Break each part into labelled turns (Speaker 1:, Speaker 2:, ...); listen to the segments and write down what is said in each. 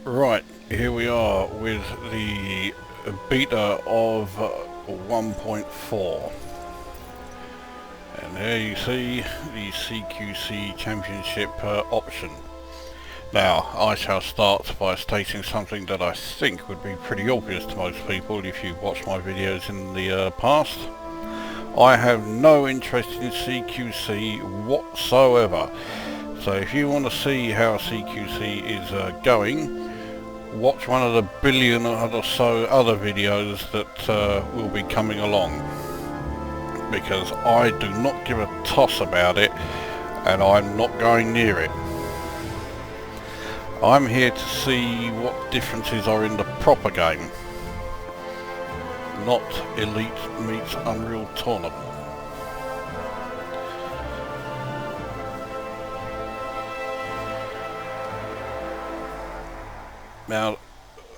Speaker 1: Right, here we are with the beta of 1.4, and there you see the CQC Championship option. Now, I shall start by stating something that I think would be pretty obvious to most people if you've watched my videos in the past. I have no interest in CQC whatsoever, so if you want to see how CQC is going, watch one of the billion or so other videos that will be coming along, because I do not give a toss about it and I'm not going near it. I'm here to see what differences are in the proper game, not Elite meets Unreal Tournament. Now,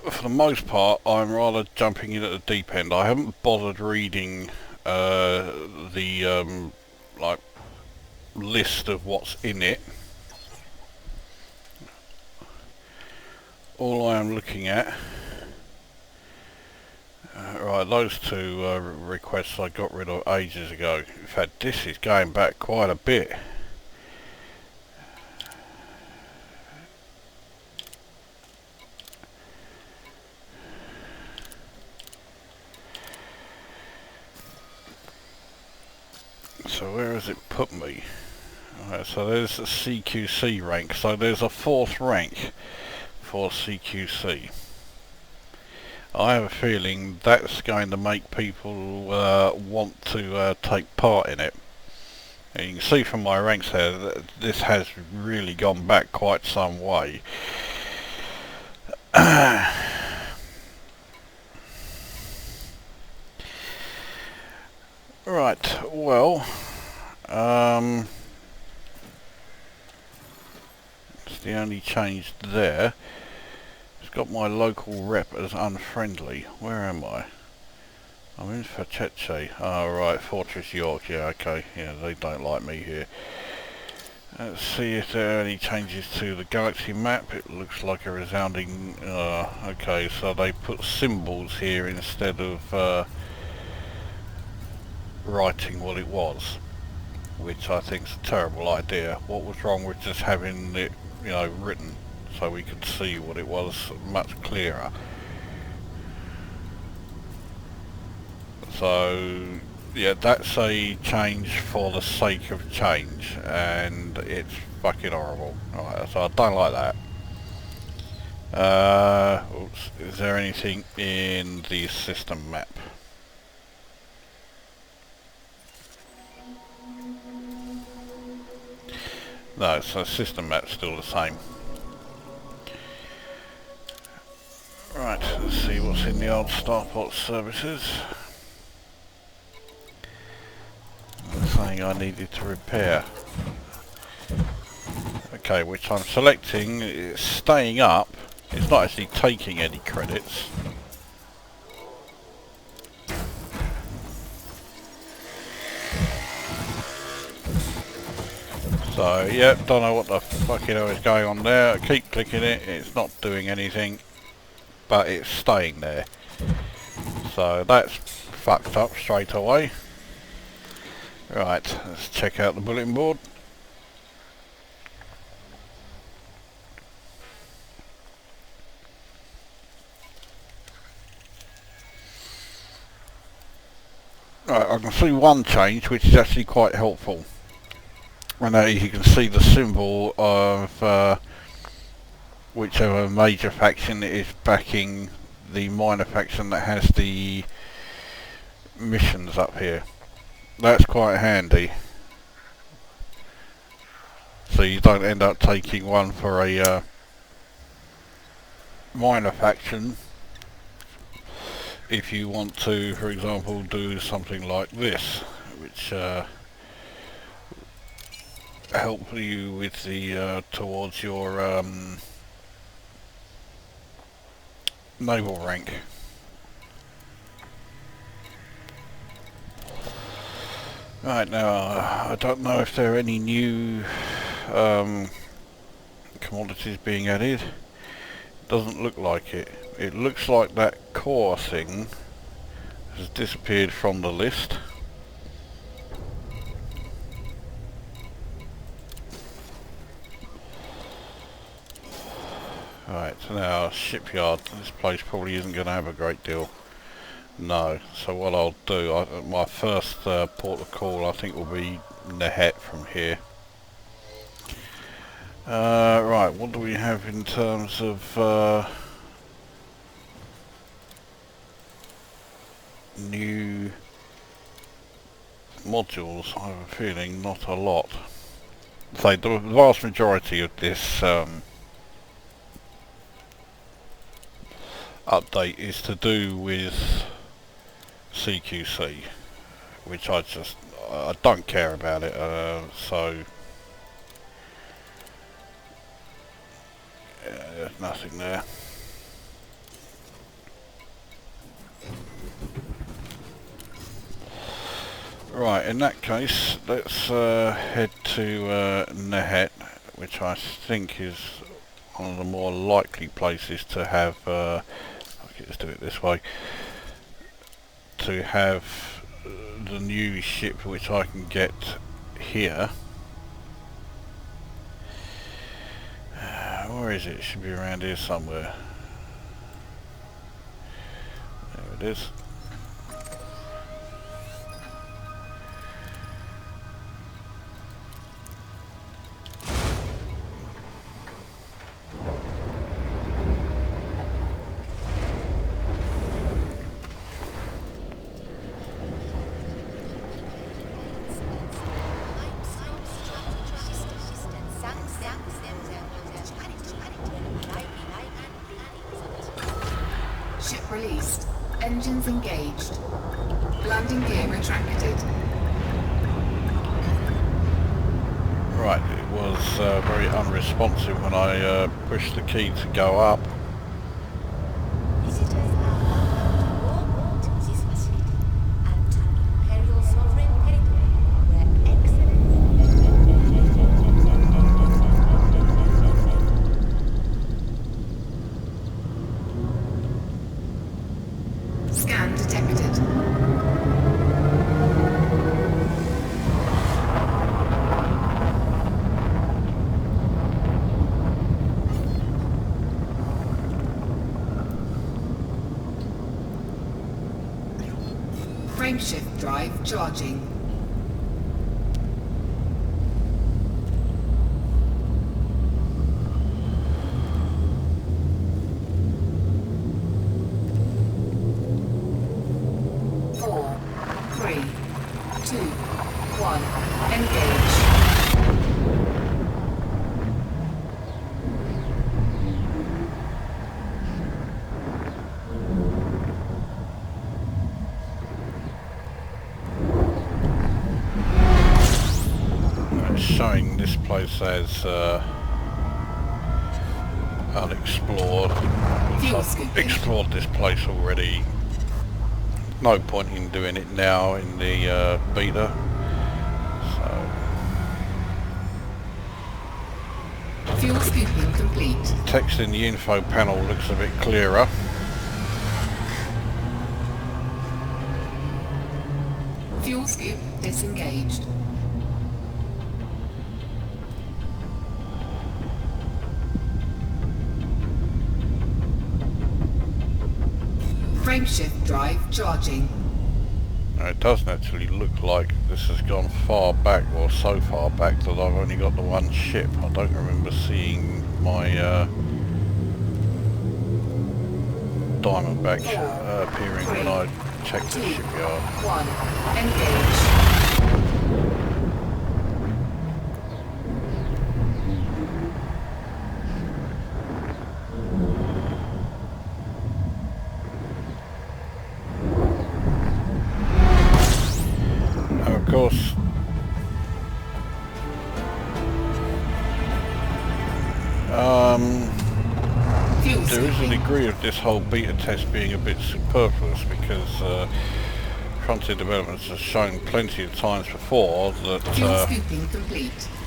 Speaker 1: for the most part, I'm rather jumping in at the deep end. I haven't bothered reading the list of what's in it. All I am looking at, right, those two requests I got rid of ages ago. In fact, this is going back quite a bit. So where has it put me? Alright, so there's a CQC rank, so there's a 4th rank for CQC. I have a feeling that's going to make people want to take part in it. And you can see from my ranks there that this has really gone back quite some way. Right, well, it's the only change there. It's got my local rep as unfriendly. Where am I? I'm in Facheche. Oh right, Fortress York. Yeah, okay. Yeah, they don't like me here. Let's see if there are any changes to the galaxy map. It looks like a resounding... okay, so they put symbols here instead of writing what it was, which I think is a terrible idea. What was wrong with just having it, written so we could see what it was much clearer? So yeah, that's a change for the sake of change, and it's fucking horrible. Right, so I don't like that. Oops, is there anything in the system map? No, so system map's still the same. Right, let's see what's in the old Starport services. Something I needed to repair. Okay, which I'm selecting, it's staying up. It's not actually taking any credits. So, yeah, don't know what the fucking hell is going on there. I keep clicking it, it's not doing anything, but it's staying there. So that's fucked up straight away. Right, let's check out the bulletin board. Right, I can see one change which is actually quite helpful. And that is, you can see the symbol of whichever major faction is backing the minor faction that has the missions up here. That's quite handy. So you don't end up taking one for a minor faction if you want to, for example, do something like this, which help you with the towards your naval rank. Right, now I don't know if there are any new commodities being added. Doesn't look like it. It looks like that core thing has disappeared from the list. Right, so now shipyard. This place probably isn't going to have a great deal. No. So what I'll do, my first port of call I think will be Nehet from here. Right, what do we have in terms of new modules? I have a feeling not a lot. So the vast majority of this update is to do with CQC, which I don't care about it, so there's nothing there. Right, in that case, let's head to Nehet, which I think is one of the more likely places to have, let's do it this way, to have the new ship which I can get here. Where is it? It should be around here somewhere. There it is.
Speaker 2: Released. Engines engaged. Landing gear retracted.
Speaker 1: Right, it was very unresponsive when I pushed the key to go up.
Speaker 3: Visitors are welcome to this facility and to Imperial Sovereign Territory, where excellence.
Speaker 2: Scan detected. Frameshift drive charging.
Speaker 1: Showing this place as unexplored. I've explored this place already. No point in doing it now in the beta. So
Speaker 2: fuel scooping complete.
Speaker 1: Text in the info panel looks a bit clearer.
Speaker 2: Fuel scoop disengaged. Frameshift drive charging.
Speaker 1: Now it doesn't actually look like this has gone far back, or so far back that I've only got the one ship. I don't remember seeing my Diamondback appearing when I checked the shipyard.
Speaker 2: 1. Engage.
Speaker 1: Of course, there is a degree of this whole beta test being a bit superfluous, because Frontier Developments has shown plenty of times before that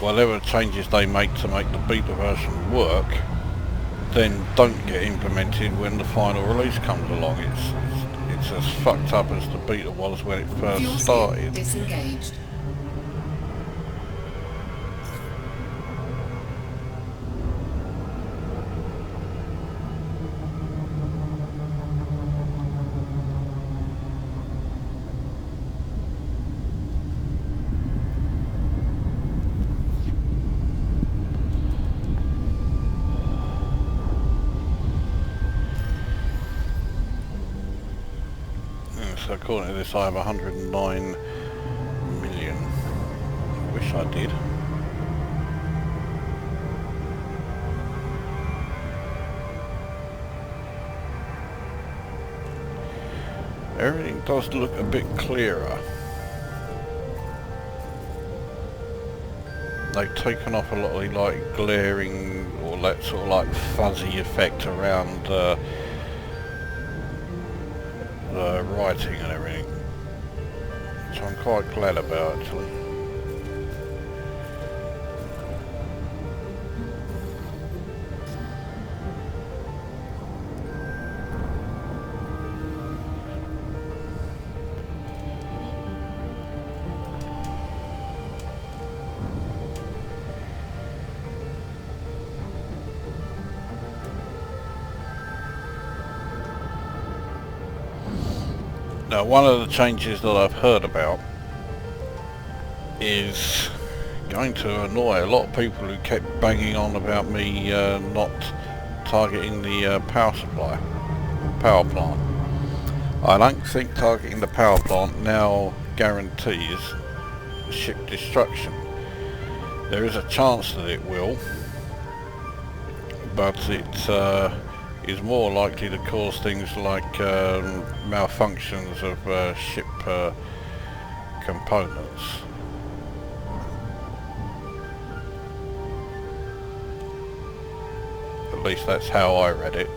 Speaker 1: whatever changes they make to make the beta version work then don't get implemented when the final release comes along. It's as fucked up as the beta was when it
Speaker 2: Fuel
Speaker 1: first
Speaker 2: skip
Speaker 1: started.
Speaker 2: disengaged.
Speaker 1: So according to this I have 109 million. I wish I did. Everything does look a bit clearer. They've taken off a lot of the like glaring or that sort of like fuzzy effect around the writing and everything, which I'm quite glad about actually. Now, one of the changes that I've heard about is going to annoy a lot of people who kept banging on about me not targeting the power plant. I don't think targeting the power plant now guarantees ship destruction. There is a chance that it will, but it is more likely to cause things like malfunctions of ship components. At least that's how I read it.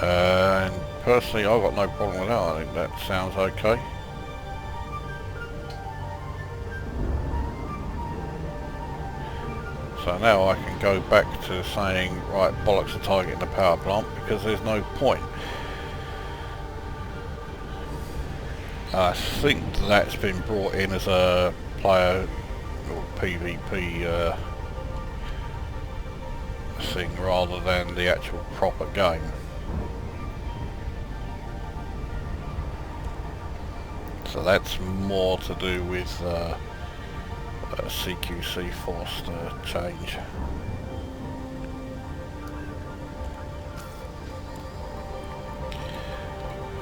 Speaker 1: And personally I've got no problem with that. I think that sounds okay. So now I can go back to saying, right, bollocks to targeting the power plant, because there's no point. I think that's been brought in as a player or PvP thing rather than the actual proper game. So that's more to do with CQC forced change.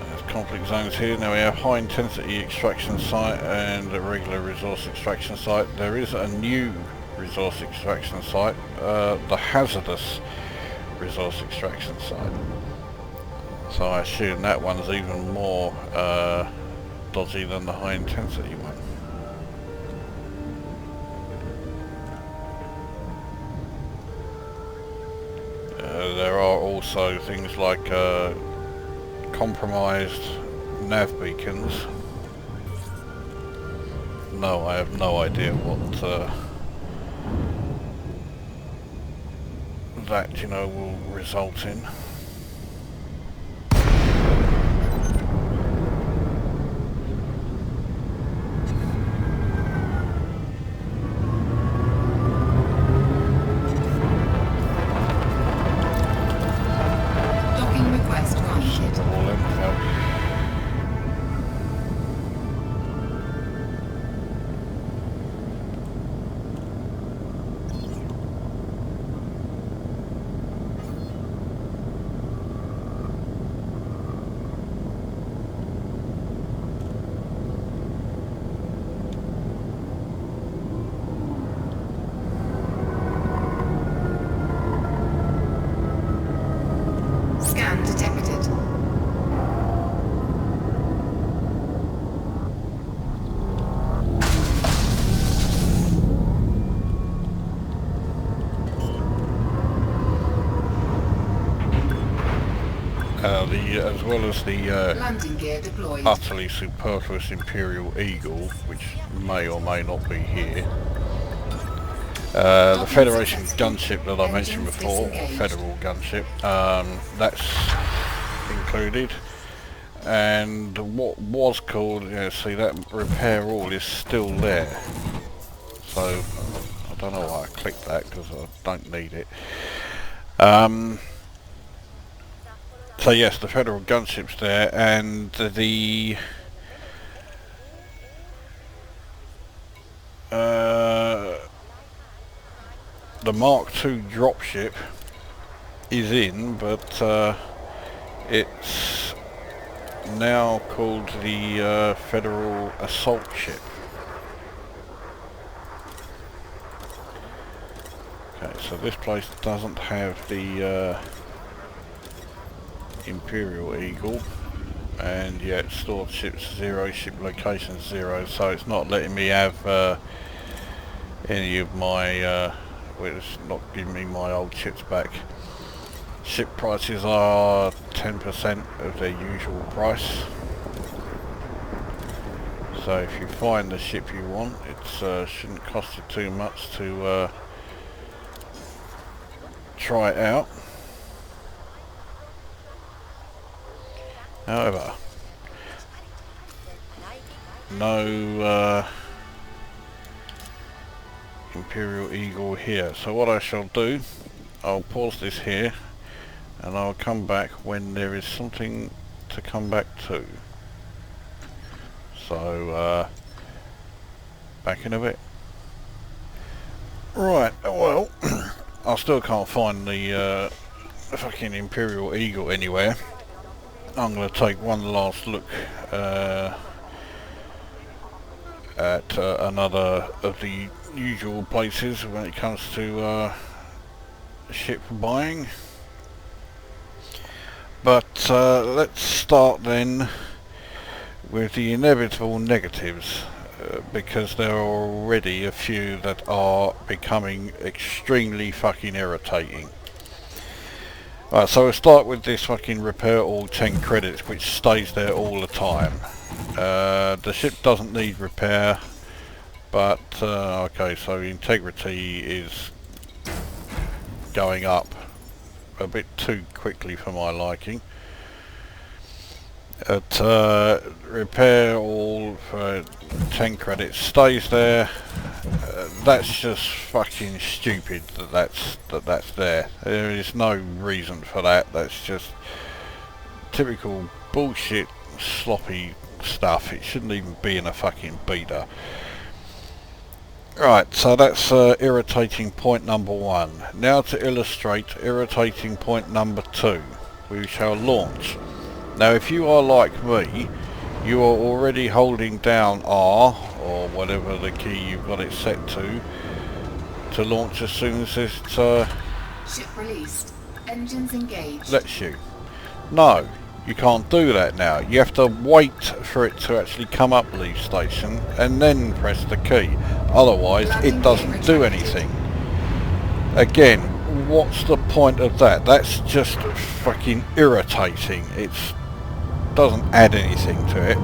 Speaker 1: There's conflict zones here. Now we have high intensity extraction site and a regular resource extraction site. There is a new resource extraction site, the hazardous resource extraction site. So I assume that one's even more dodgy than the high intensity one. There are also things like compromised nav beacons. No, I have no idea what that, you know, will result in. As well as the
Speaker 2: landing gear deployed.
Speaker 1: Utterly superfluous Imperial Eagle, which may or may not be here. The Federation gunship that I mentioned before, or Federal gunship, that's included. And what was called, see that repair all is still there. So I don't know why I clicked that, because I don't need it. So yes, the Federal gunship's there, and the Mark II dropship is in, but it's now called the Federal assault ship. Okay, so this place doesn't have the Imperial Eagle, and yet stored ships 0, ship location 0, so it's not letting me have any of my, well, it's not giving me my old ships back. Ship prices are 10% of their usual price. So if you find the ship you want, it shouldn't cost you too much to try it out. However, no Imperial Eagle here. So what I shall do, I'll pause this here and I'll come back when there is something to come back to. So back in a bit. Right, well, I still can't find the fucking Imperial Eagle anywhere. I'm going to take one last look at another of the usual places when it comes to ship buying. But let's start then with the inevitable negatives, because there are already a few that are becoming extremely fucking irritating. Right, so we'll start with this fucking repair all 10 credits, which stays there all the time. The ship doesn't need repair, but okay, so integrity is going up a bit too quickly for my liking. At repair all for 10 credits stays there. That's just fucking stupid that's there. There is no reason for that. That's just typical bullshit, sloppy stuff. It shouldn't even be in a fucking beta. Right, so that's irritating point number 1. Now to illustrate irritating point number 2, we shall launch. Now if you are like me, you are already holding down R, or whatever the key you've got it set to launch as soon as it
Speaker 2: Ship released. Engines engaged.
Speaker 1: lets you. No, you can't do that now. You have to wait for it to actually come up leave station and then press the key. Otherwise it doesn't do anything. Again, what's the point of that? That's just fucking irritating. It doesn't add anything to it.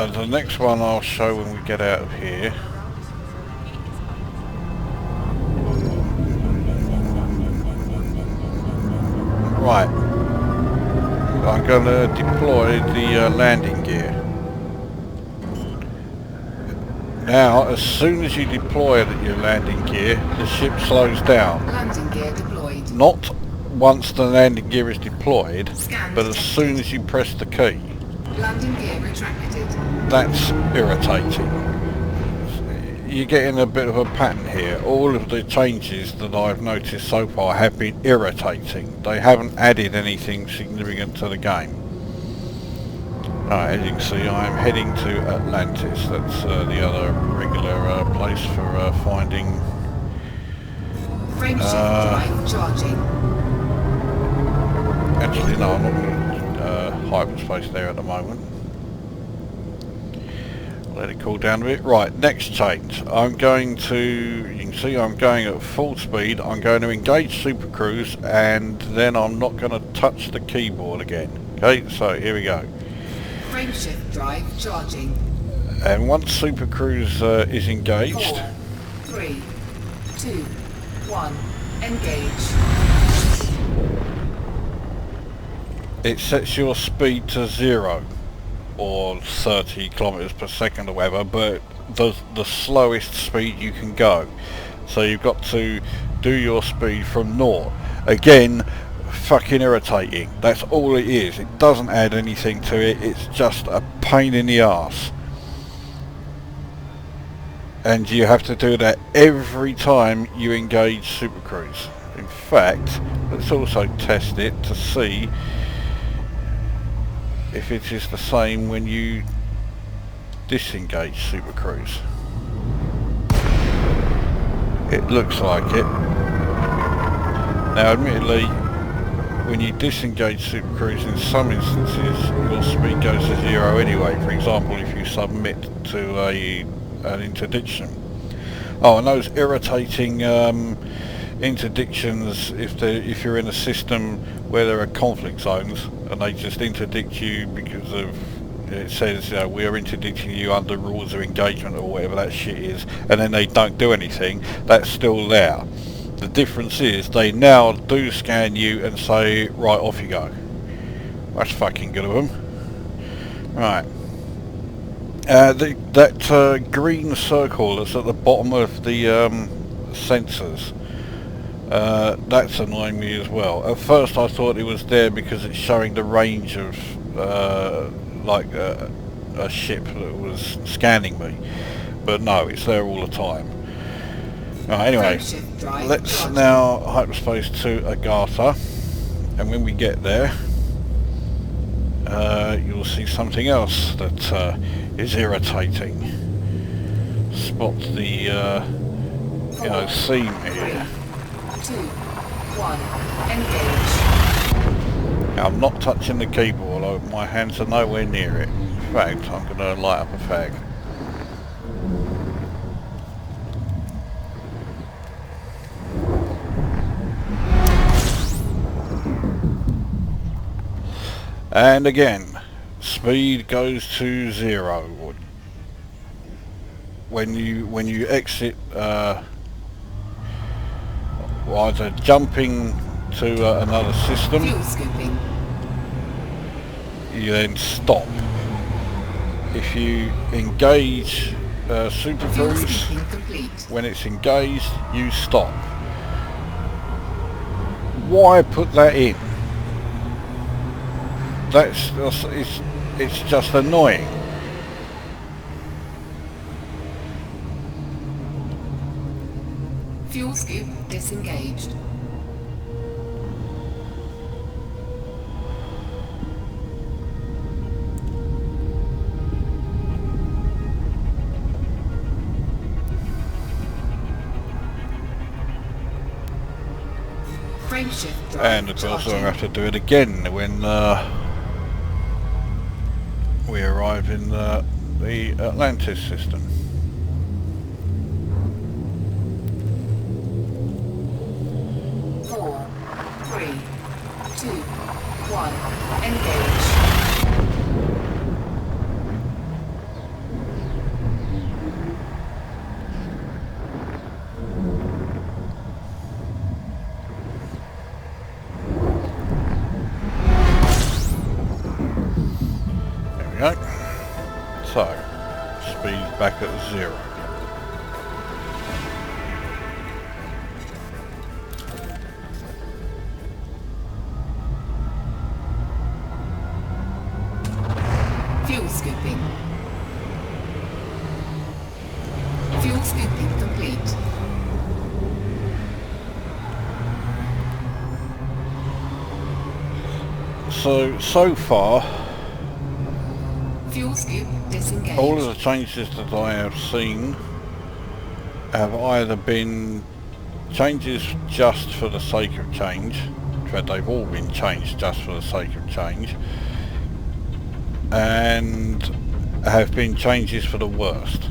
Speaker 1: The next one I'll show when we get out of here. Right, I'm going to deploy the landing gear. Now, as soon as you deploy your landing gear, the ship slows down.
Speaker 2: Landing gear deployed.
Speaker 1: Not once the landing gear is deployed,
Speaker 2: Scan
Speaker 1: but as soon as you press the key.
Speaker 2: Landing gear retracted.
Speaker 1: That's irritating. You're getting a bit of a pattern here. All of the changes that I've noticed so far have been irritating. They haven't added anything significant to the game. As you can see, I'm heading to Atlantis. That's the other regular place for finding
Speaker 2: Frameshift drive charging.
Speaker 1: actually no, I'm not in hyperspace there at the moment. Let it cool down a bit. Right, next change. I'm going to, you can see I'm going at full speed. I'm going to engage Super Cruise, and then I'm not going to touch the keyboard again. Okay, so here we go.
Speaker 2: Frameshift drive charging.
Speaker 1: And once Super Cruise is engaged,
Speaker 2: 4, 3, 2, 1. Engage.
Speaker 1: it sets your speed to 0 or 30 kilometers per second or whatever, but the slowest speed you can go. So you've got to do your speed from 0. Again, fucking irritating. That's all it is. It doesn't add anything to it. It's just a pain in the arse. And you have to do that every time you engage Super Cruise. In fact, let's also test it to see if it is the same when you disengage Super Cruise. It looks like it. Now admittedly, when you disengage Super Cruise, in some instances your speed goes to 0 anyway. For example, if you submit to an interdiction. Oh, and those irritating interdictions, if you're in a system where there are conflict zones and they just interdict you because of, it says, you know, we are interdicting you under rules of engagement or whatever that shit is, and then they don't do anything, that's still there. The difference is they now do scan you and say, right, off you go. That's fucking good of them. Right. That green circle that's at the bottom of the sensors, that's annoying me as well. At first I thought it was there because it's showing the range of like a ship that was scanning me, but no, it's there all the time. Right, anyway, let's now hyperspace to Agatha, and when we get there you'll see something else that is irritating. Spot the theme here.
Speaker 2: 2, 1. Engage.
Speaker 1: I'm not touching the keyboard, my hands are nowhere near it. In fact, I'm going to light up a fag. And again, speed goes to 0. When you exit, either jumping to another system,
Speaker 2: Fuel scooping.
Speaker 1: you then stop. If you engage Super
Speaker 2: Fuel
Speaker 1: Cruise,
Speaker 2: scooping complete.
Speaker 1: when it's engaged, you stop. Why put that in? It's just annoying.
Speaker 2: Fuel scoop disengaged. Frameshift drive
Speaker 1: And of course
Speaker 2: charging.
Speaker 1: I'll have to do it again when we arrive in the Atlantis system.
Speaker 2: Four, 3, 2, 1. Engage.
Speaker 1: There we go. So, speed back at 0.
Speaker 2: Fuel scooping. Fuel scooping complete.
Speaker 1: So far,
Speaker 2: Fuel scoop disengaged.
Speaker 1: all of the changes that I have seen have either been changes just for the sake of change. In fact, they've all been changed just for the sake of change, and have been changes for the worst.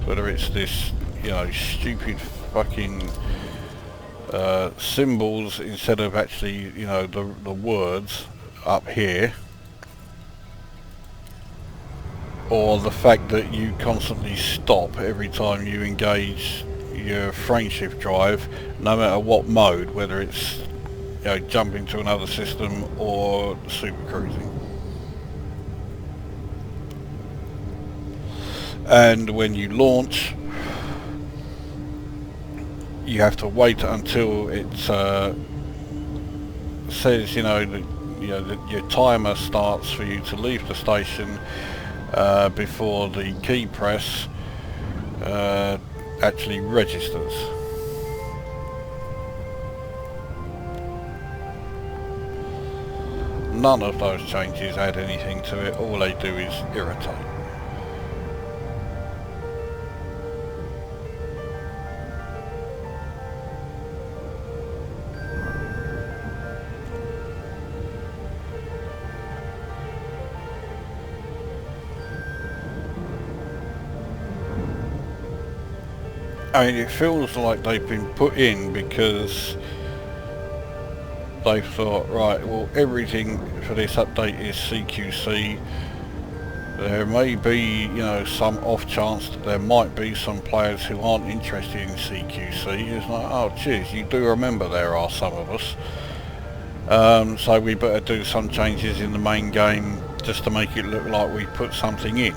Speaker 1: Whether it's this, you know, stupid fucking symbols instead of actually, you know, the words up here, or the fact that you constantly stop every time you engage your frameshift drive, no matter what mode, whether it's jumping to another system or super cruising. And when you launch, you have to wait until it says that your timer starts for you to leave the station before the key press actually registers. None of those changes add anything to it. All they do is irritate. I mean, it feels like they've been put in because they thought, right, well, everything for this update is CQC. There may be, some off chance that there might be some players who aren't interested in CQC. It's like, oh, cheers, you do remember there are some of us. So we better do some changes in the main game just to make it look like we put something in.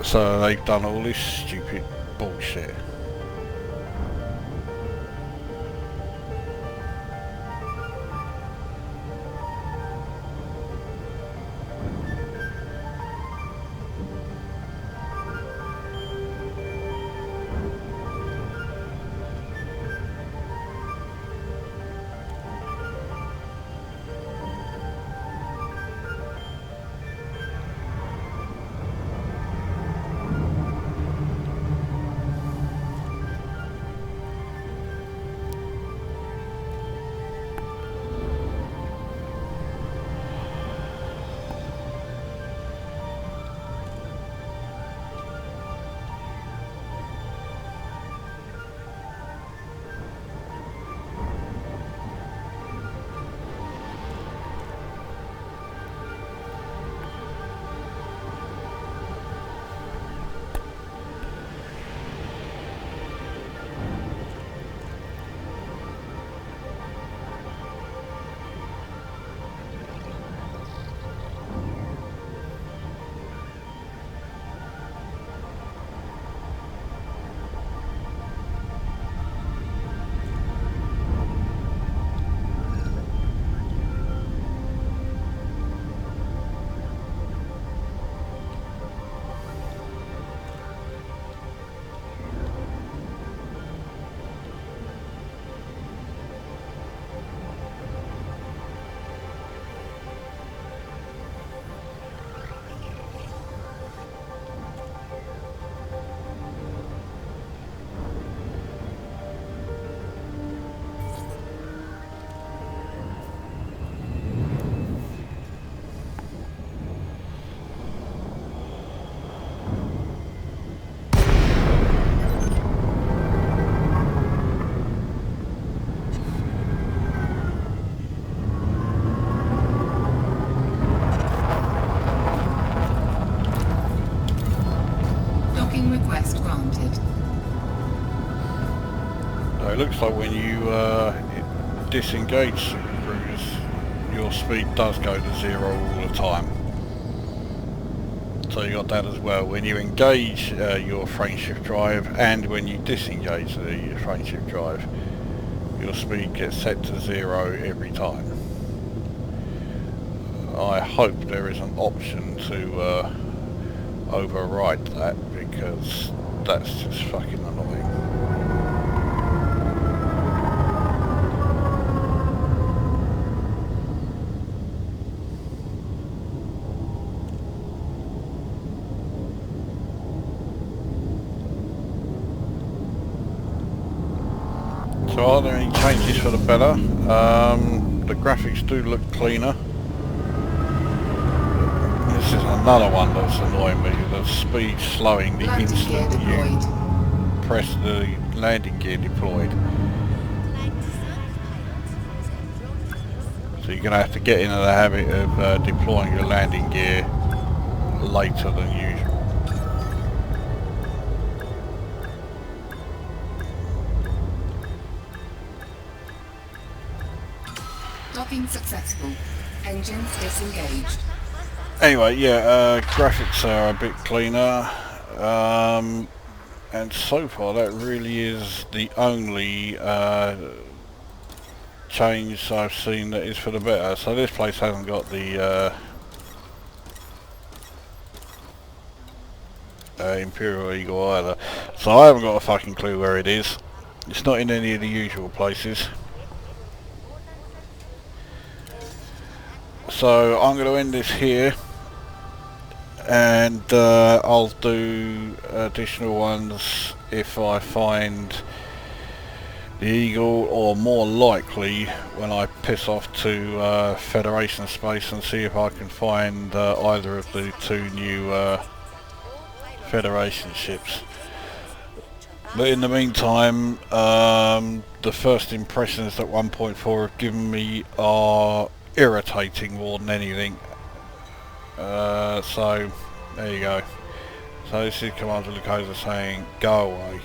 Speaker 1: So they've done all this stupid bullshit.
Speaker 2: Request granted.
Speaker 1: It looks like when you disengage Super Cruise, your speed does go to 0 all the time. So you got that as well. When you engage your frameshift drive and when you disengage the frameshift drive, your speed gets set to 0 every time. I hope there is an option to override that, because that's just fucking annoying. So are there any changes for the better? The graphics do look cleaner. This is another one that's annoying me, the speed slowing the instant you press the landing gear deployed. So So you're going to have to get into the habit of deploying your landing gear later than usual.
Speaker 2: Docking successful. Engines disengaged.
Speaker 1: Anyway, yeah, graphics are a bit cleaner, and so far that really is the only change I've seen that is for the better. So this place hasn't got the Imperial Eagle either, so I haven't got a fucking clue where it is. It's not in any of the usual places. So I'm going to end this here, and I'll do additional ones if I find the Eagle, or more likely when I piss off to Federation space and see if I can find either of the two new Federation ships. But in the meantime, the first impressions that 1.4 have given me are irritating more than anything. So there you go. So this is Commander Lucosa saying, go away.